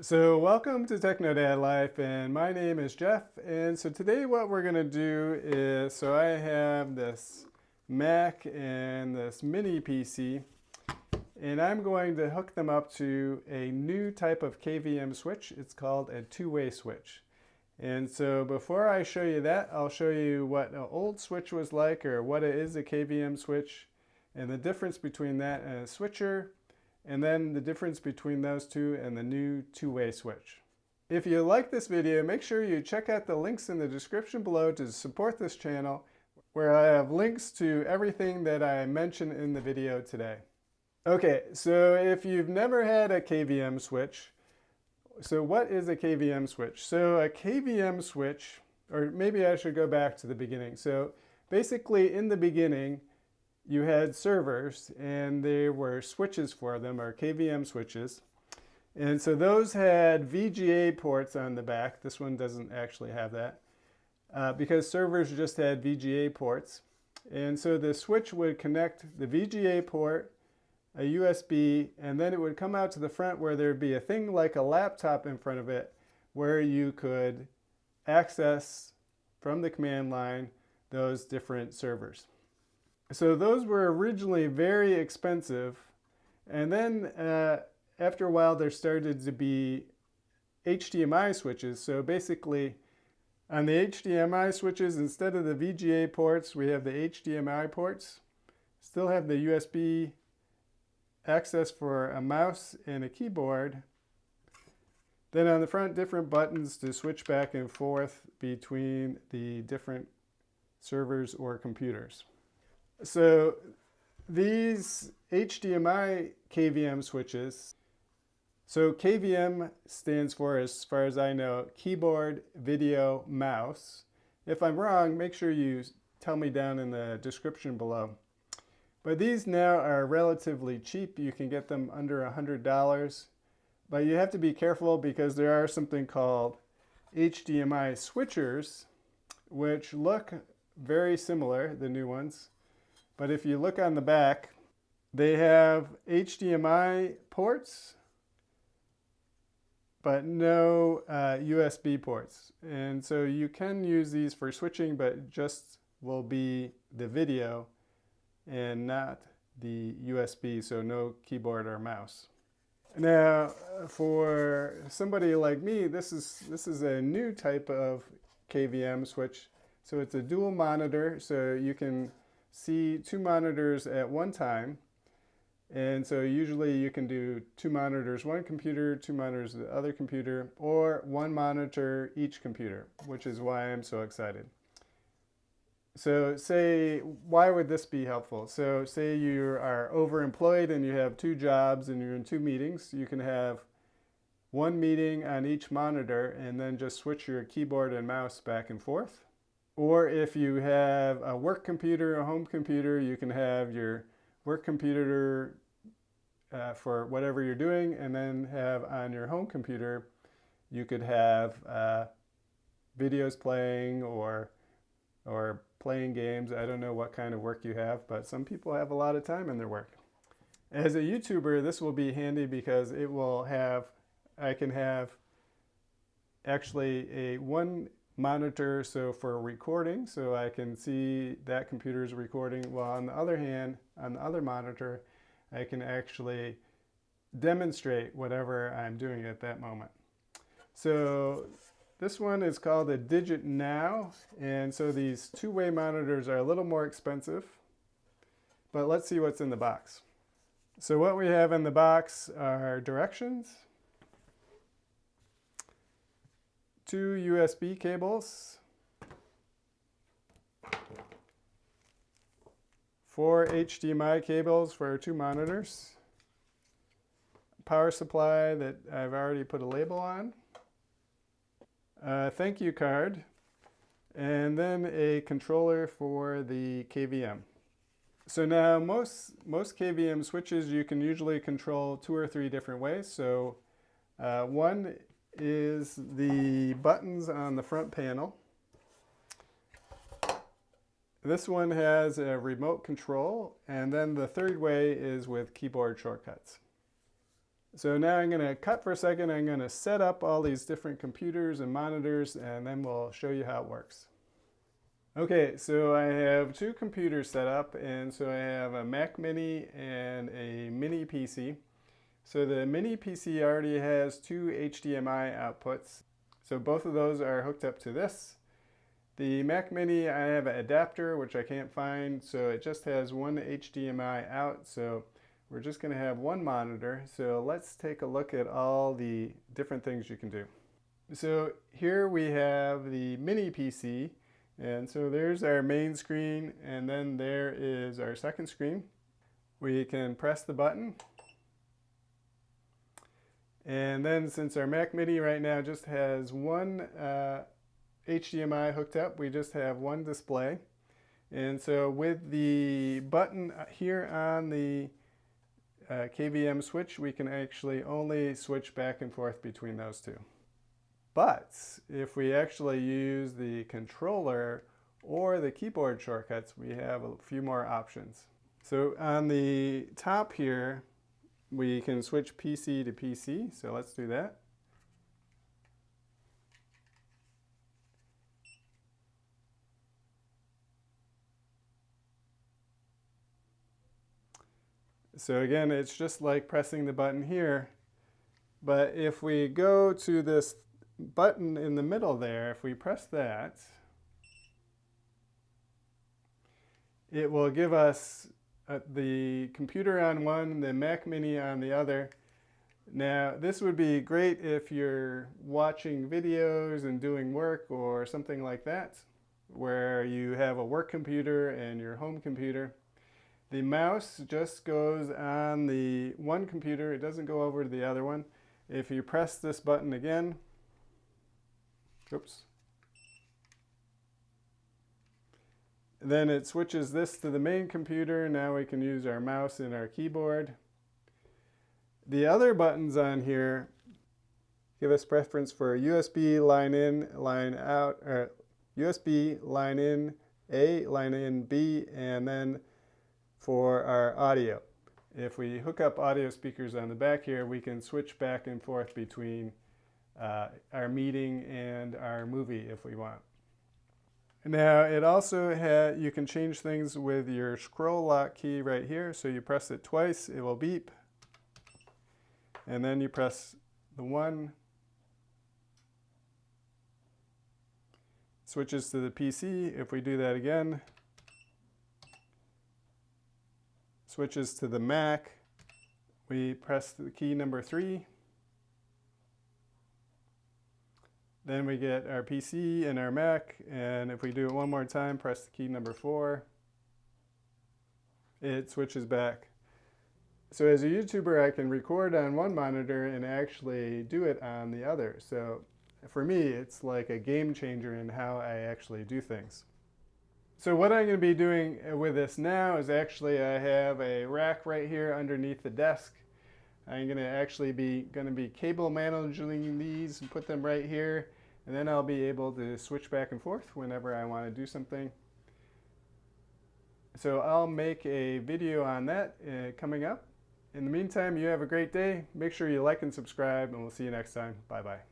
So welcome to Techno Dad Life, and my name is Jeff. And so today what we're going to do is, so I have this Mac and this mini PC, and I'm going to hook them up to a new type of KVM switch. It's called a two-way switch. And so before I show you that, I'll show you what an old switch was like, or what it is, a KVM switch, and the difference between that and a switcher, and then the difference between those two and the new two-way switch. If you like this video, make sure you check out the links in the description below to support this channel, where I have links to everything that I mentioned in the video today. Okay, so if you've never had a KVM switch, so what is a KVM switch? So a KVM switch, or maybe I should go back to the beginning. So basically in the beginning, you had servers and there were switches for them, or KVM switches. And so those had VGA ports on the back. This one doesn't actually have that because servers just had VGA ports. And so the switch would connect the VGA port, a USB, and then it would come out to the front where there'd be a thing like a laptop in front of it where you could access from the command line those different servers. So those were originally very expensive, and then after a while there started to be HDMI switches. So basically on the HDMI switches, instead of the VGA ports, we have the HDMI ports. Still have the USB access for a mouse and a keyboard. Then on the front, different buttons to switch back and forth between the different servers or computers. So these HDMI KVM switches, so KVM stands for, as far as I know, keyboard, video, mouse. If I'm wrong, make sure you tell me down in the description below. But these now are relatively cheap. You can get them under $100. But you have to be careful because there are something called HDMI switchers, which look very similar, the new ones. But if you look on the back, they have HDMI ports, but no USB ports. And so you can use these for switching, but just will be the video and not the USB, so no keyboard or mouse. Now, for somebody like me, this is a new type of KVM switch. So it's a dual monitor, so you can see two monitors at one time. And so usually you can do two monitors, one computer, two monitors the other computer, or one monitor each computer, which is why I'm so excited. So say, why would this be helpful? So say you are overemployed and you have two jobs and you're in two meetings. You can have one meeting on each monitor and then just switch your keyboard and mouse back and forth. Or if you have a work computer, a home computer, you can have your work computer for whatever you're doing, and then have on your home computer, you could have videos playing or playing games. I don't know what kind of work you have, but some people have a lot of time in their work. As a YouTuber, this will be handy because it will have, I can have actually a one monitor, so for recording, so I can see that computer is recording, while on the other hand, on the other monitor, I can actually demonstrate whatever I'm doing at that moment. So this one is called a Digitnow, and so these two-way monitors are a little more expensive, but let's see what's in the box. So what we have in the box are directions, two USB cables, 4 HDMI cables for our two monitors, power supply that I've already put a label on, a thank you card, and then a controller for the KVM. So now most KVM switches you can usually control 2 or 3 different ways. So one is the buttons on the front panel. This one has a remote control, and then the third way is with keyboard shortcuts. So now I'm going to cut for a second. I'm going to set up all these different computers and monitors, and then we'll show you how it works. Okay, so I have two computers set up, and so I have a Mac Mini and a Mini PC. So the Mini PC already has two HDMI outputs. So both of those are hooked up to this. The Mac Mini, I have an adapter, which I can't find, so it just has one HDMI out. So we're just going to have one monitor. So let's take a look at all the different things you can do. So here we have the Mini PC. And so there's our main screen, and then there is our second screen. We can press the button. And then since our Mac Mini right now just has one HDMI hooked up, we just have one display. And so with the button here on the KVM switch, we can actually only switch back and forth between those two. But if we actually use the controller or the keyboard shortcuts, we have a few more options. So on the top here, we can switch PC to PC. So let's do that. So again, it's just like pressing the button here. But if we go to this button in the middle there, if we press that, it will give us the computer on one, the Mac Mini on the other. Now, this would be great if you're watching videos and doing work or something like that, where you have a work computer and your home computer. The mouse just goes on the one computer. It doesn't go over to the other one. If you press this button again, oops, then it switches this to the main computer. Now we can use our mouse and our keyboard. The other buttons on here give us preference for USB line in, line out, or USB line in A, line in B, and then for our audio. If we hook up audio speakers on the back here, we can switch back and forth between our meeting and our movie if we want. Now it also has, you can change things with your scroll lock key right here. So you press it twice, it will beep. And then you press the 1, switches to the PC. If we do that again, switches to the Mac. We press the key number 3. Then we get our PC and our Mac, and if we do it one more time, press the key number 4, it switches back. So as a YouTuber, I can record on one monitor and actually do it on the other. So for me, it's like a game changer in how I actually do things. So what I'm going to be doing with this now is actually I have a rack right here underneath the desk. I'm going to actually be cable managing these and put them right here, and then I'll be able to switch back and forth whenever I want to do something. So I'll make a video on that coming up. In the meantime, you have a great day. Make sure you like and subscribe, and we'll see you next time. Bye-bye.